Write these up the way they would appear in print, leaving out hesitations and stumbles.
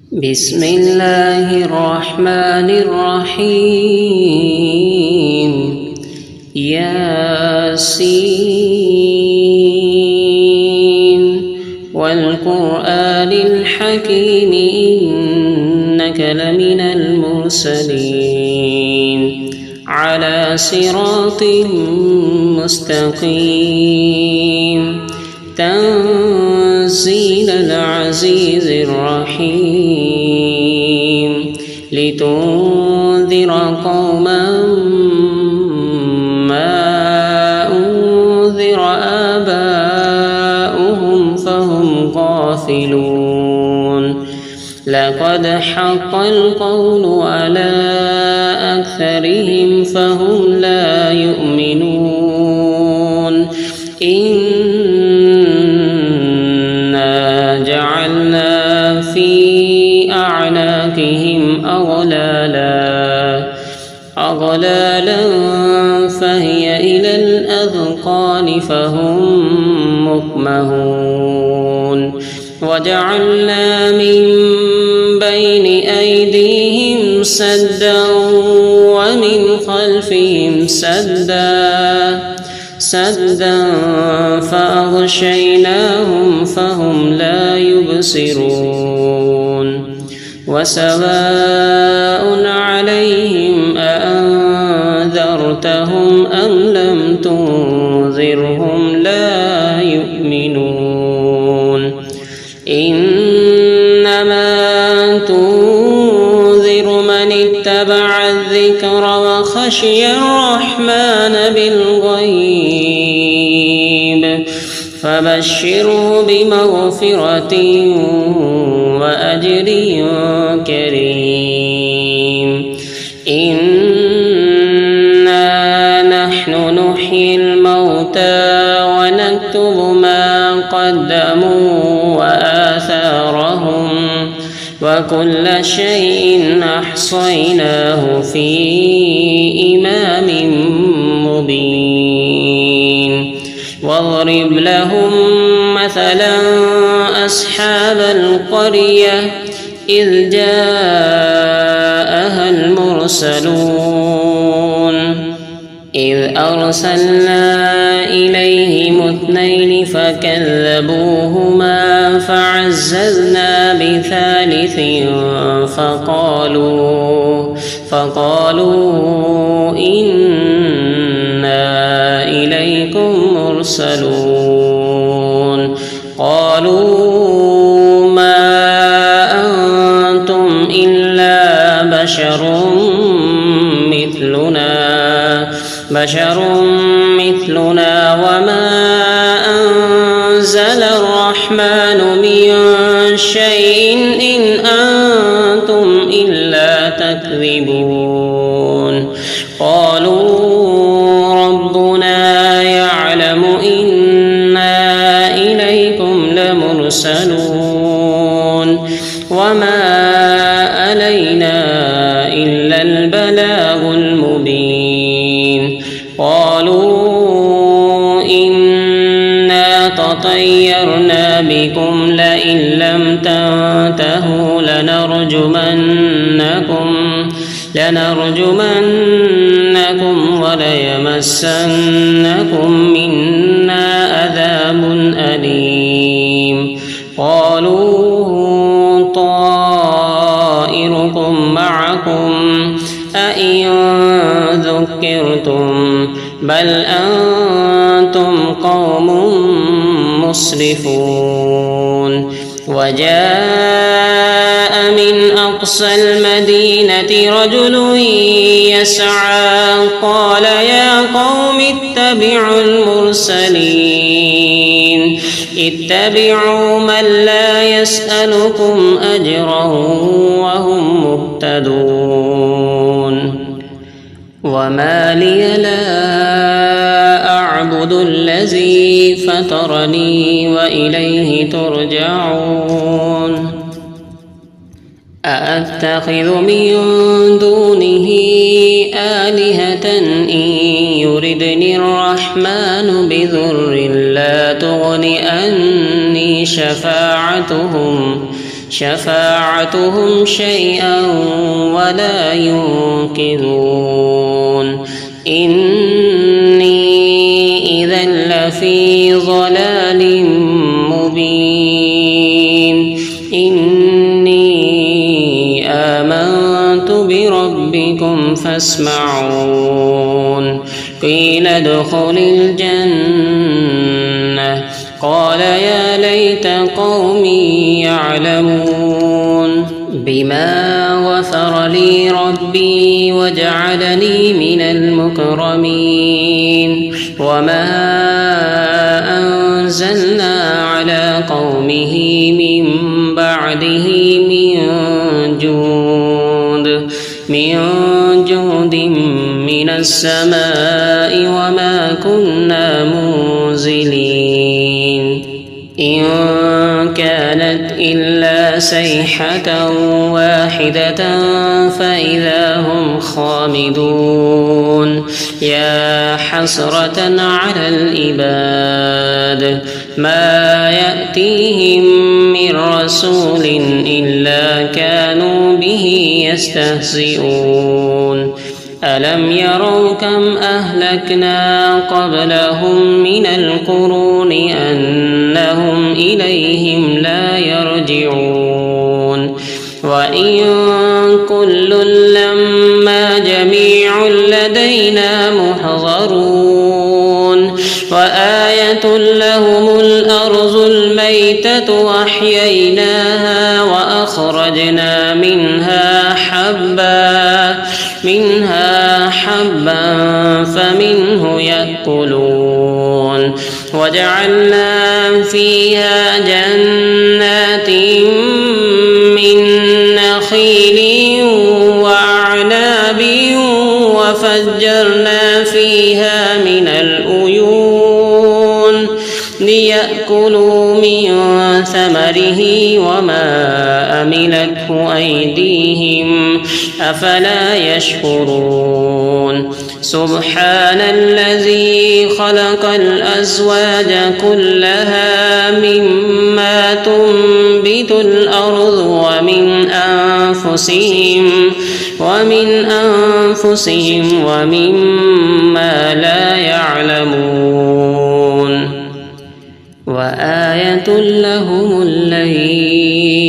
بسم الله الرحمن الرحيم ياسين والقرآن الحكيم إنك لمن المرسلين على صراط مستقيم تنزيل العزيز الرحيم لتنذر قوما ما أنذر آباؤهم فهم غافلون لقد حق القول على أكثرهم فهم لا يؤمنون إنا جعلنا في أعناقهم أغلالا فهي إلى الأذقان فهم مقمحون وجعلنا من بين أيديهم سدا ومن خلفهم سدا فأغشيناهم فهم لا يبصرون وسواء عليهم أأنذرتهم أم لم تنذرهم لا يؤمنون إنما تنذر من اتبع الذكر وخشي الرحمن بالغيب فبشره بمغفرة وأجر كريم إنا نحن نحيي الموتى ونكتب ما قدموا وآثارهم وكل شيء أحصيناه في إمام مبين واضرب لهم مثلا أصحاب القرية إذ جاءها المرسلون إذ أرسلنا إليهم 2 فكذبوهما فعززنا بثالث فقالوا إنا إليكم مرسلون قالوا ما أنتم إلا بشر مثلنا وما أنزل الرحمن من شيء إن أنتم إلا تكذبون قالوا ربنا يعلم إنا إليكم لمرسلون وما علينا إلا البلاغ المبين قالوا إنا تطيرنا بكم لئن لم تنتهوا لنرجمنكم وليمسنكم منا عذاب أليم قالوا طائركم معكم أئن ذكرتم بل أنتم قوم مسرفون وجاء من أقصى المدينة رجل يسعى قال يا قوم اتبعوا المرسلين اتبعوا من لا يسألكم أجرا وهم مهتدون وما لي لا أعبد الذي فطرني وإليه ترجعون أأتخذ من دونه آلهة إن يردني الرحمن بضر لا تغن عني شفاعتهم شفاعتهم شيئا ولا ينقذون إني إذا لفي ضلال مبين إني آمنت بربكم فاسمعون قيل ادخل الجنة قال يا ليت قومي يعلمون بما غفر لي ربي وجعلني من المكرمين وما أنزلنا على قومه من بعده من جود من السماء وما كنا منزلين إن كانت إلا صيحة واحدة فإذا هم خامدون يا حسرة على العباد ما يأتيهم من رسول إلا كانوا به يستهزئون ألم يروا كم أهلكنا قبلهم من القرون أنهم إليهم لا يرجعون وإن كل لما جميع لدينا محضرون وآية لهم الأرض الميتة وأحييناها وأخرجنا منها حبا فمنه يأكلون وجعلنا فيها جنات من نخيل وأعناب وفجرنا فيها من العيون ليأكلوا من ثمره وما أملته أيديهم أفلا يشكرون سبحان الذي خلق الأزواج كلها مما تنبت الأرض ومن أنفسهم ومما لا يعلمون وآية لهم الليل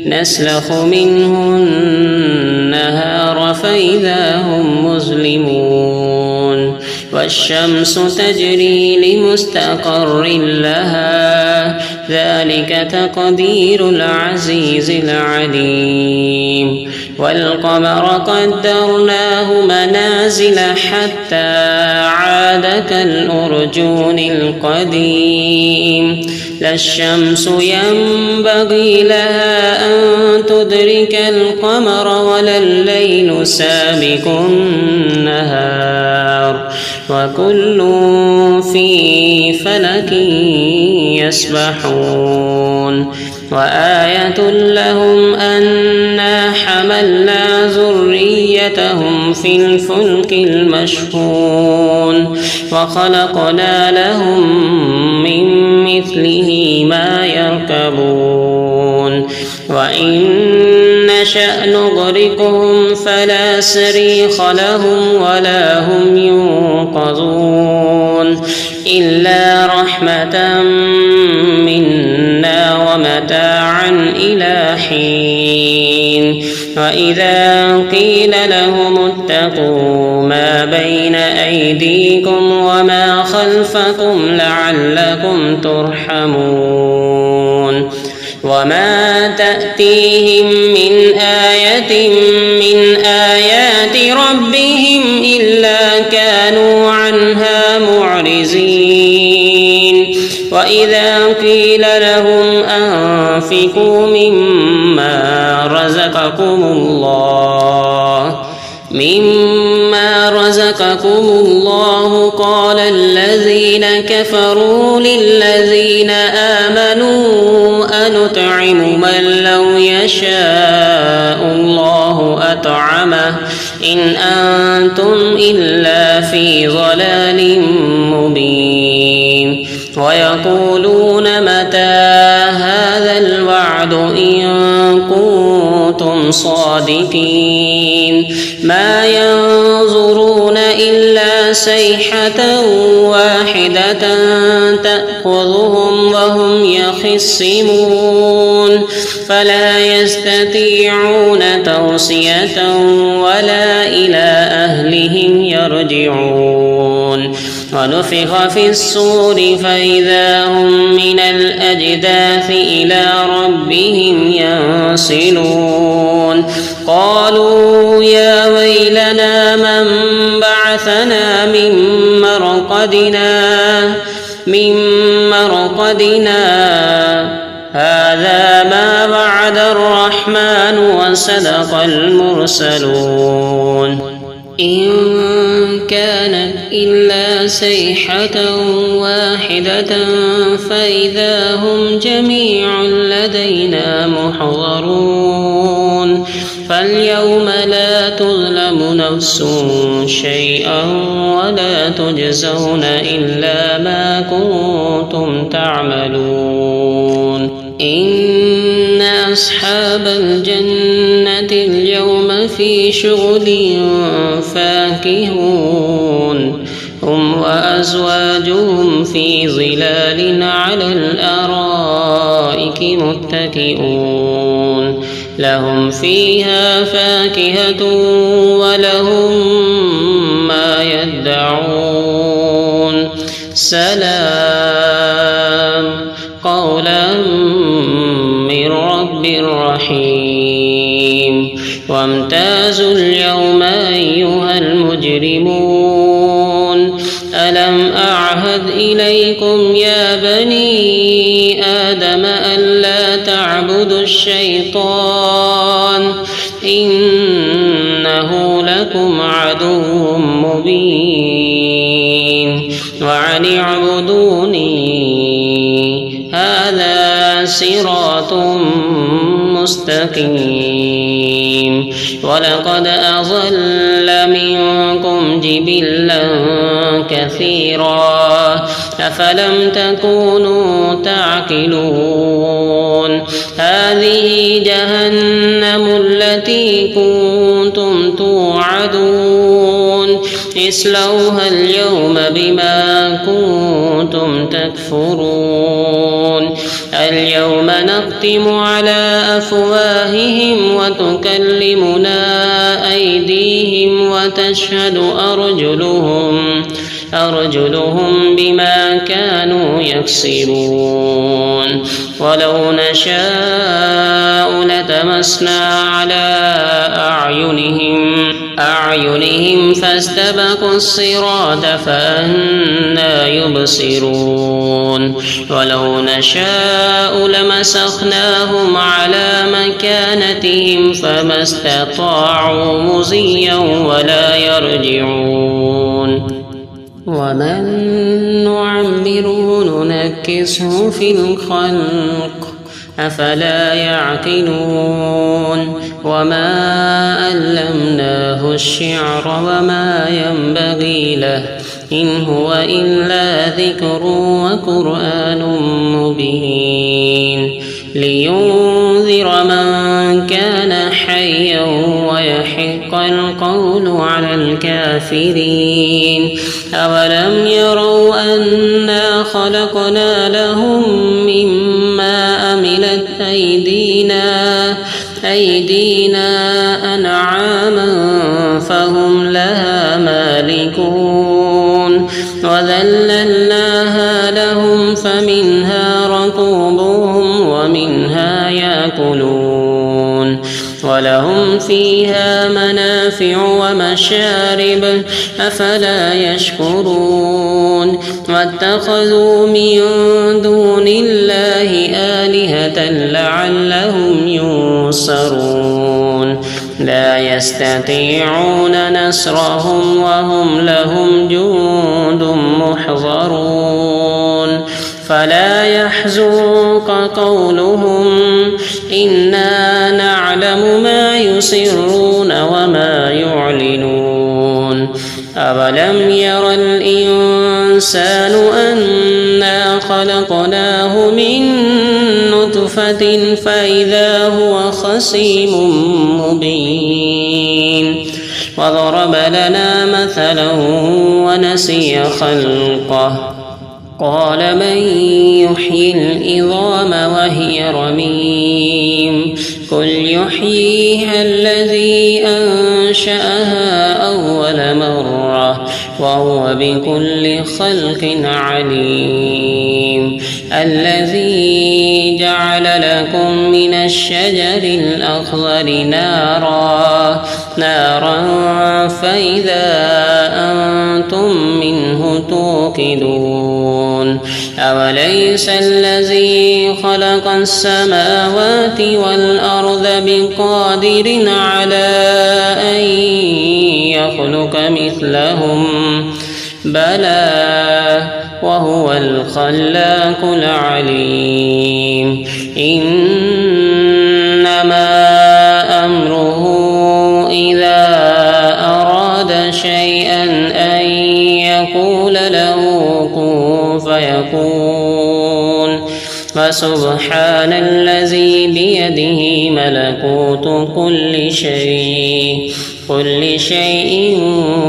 نسلخ منه النهار فإذا هم مظلمون والشمس تجري لمستقر لها ذلك تقدير العزيز العليم والقمر قدرناه منازل حتى عاد كالأرجون القديم لا الشمس ينبغي لها أن تدرك القمر ولا الليل سابق النهار وكل في فلك يسبحون وآية لهم أنا حملنا ذريتهم في الفلك المشحون وخلقنا لهم من مثله ما يركبون وإن نشأ نغرقهم فلا صريخ لهم ولا هم ينقذون إلا رحمة منا ومتاعا إلى حين وإذا قيل لهم اتقوا ما بين أيديكم وما خلفكم لعلكم ترحمون وما تأتيهم من آية من آيات ربهم إلا كانوا عنها معرضين وإذا قيل لهم أنفقوا مما رزقكم الله قال الذين كفروا للذين آمنوا أنطعم من لو يشاء الله أطعمه إن أنتم إلا في ضلال مبين ويقولون متى هذا الوعد بعد إن كنتم صادقين ما ينظرون إلا صيحة واحدة تأخذهم وهم يخصمون فلا يستطيعون توصية ولا إلى أهلهم يرجعون ونفخ في الصور فإذا هم من الأجداث إلى ربهم ينسلون قالوا يا ويلنا من بعثنا من مرقدنا هذا ما وعد الرحمن وصدق المرسلون إن كانت إلا صيحة واحدة فإذا هم جميع لدينا محضرون فاليوم لا تظلم نفس شيئا ولا تجزون إلا ما كنتم تعملون إن أصحاب الجنة اليوم في شغل فاكهون هم وأزواجهم في ظلال على الأرائك متكئون لهم فيها فاكهة ولهم ما يدعون سلام قولا من رب رحيم وامتازوا اليوم أيها المجرمون ألم أعهد إليكم يا بني آدم ألا تعبدوا الشيطان إنه لكم عدو مبين وأن اعبدوني هذا صراط مستقيم ولقد أضل منكم جبلا كثيرا أفلم تكونوا تعقلون هذه جهنم التي كنتم توعدون اصلوها اليوم بما كنتم تكفرون اليوم نختم على أفواههم وتكلمنا أيديهم وتشهد أرجلهم بما كانوا يكسبون ولو نشاء لتمسنا على أعينهم فاستبقوا الصراط فأنى يبصرون ولو نشاء لمسخناهم على مكانتهم فما استطاعوا مضيا ولا يرجعون ومن نعمره ننكسه في الخلق أفلا يعقلون وما علمناه الشعر وما ينبغي له إن هو إلا ذكر وقرآن مبين لينذر من كان حيا ويحق القول على الكافرين أولم يروا أنا خلقنا لهم مما عملت أيدينا أنعاما فهم لها مالكون وذللناها لهم فمنها ركوبهم ومنها يأكلون ولهم فيها منافع ومشارب أفلا يشكرون واتخذوا من دون الله آلهة لعلهم ينصرون لا يستطيعون نصرهم وهم لهم جند محضرون فلا يحزنك قولهم إنا نعلم ما يسرون وما يعلنون أولم ير الإنسان أنا خلقناه من نطفة نطفة فإذا هو خصيم مبين وضرب لنا مثلا ونسي خلقه قال من يحيي العظام وهي رميم قل يحييها الذي أنشأها أول مرة وهو بكل خلق عليم الذي جعل لكم من الشجر الأخضر نارا فإذا أنتم منه توقدون أوليس الذي خلق السماوات والأرض بقادر على أن يخلق مثلهم بلى وهو الخلاق العليم إنما أمره إذا أراد شيئا أن يقول له كن فيكون فسبحان الذي بيده ملكوت كل شيء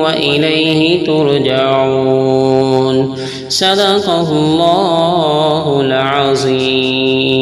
وإليه ترجعون صدق الله العظيم.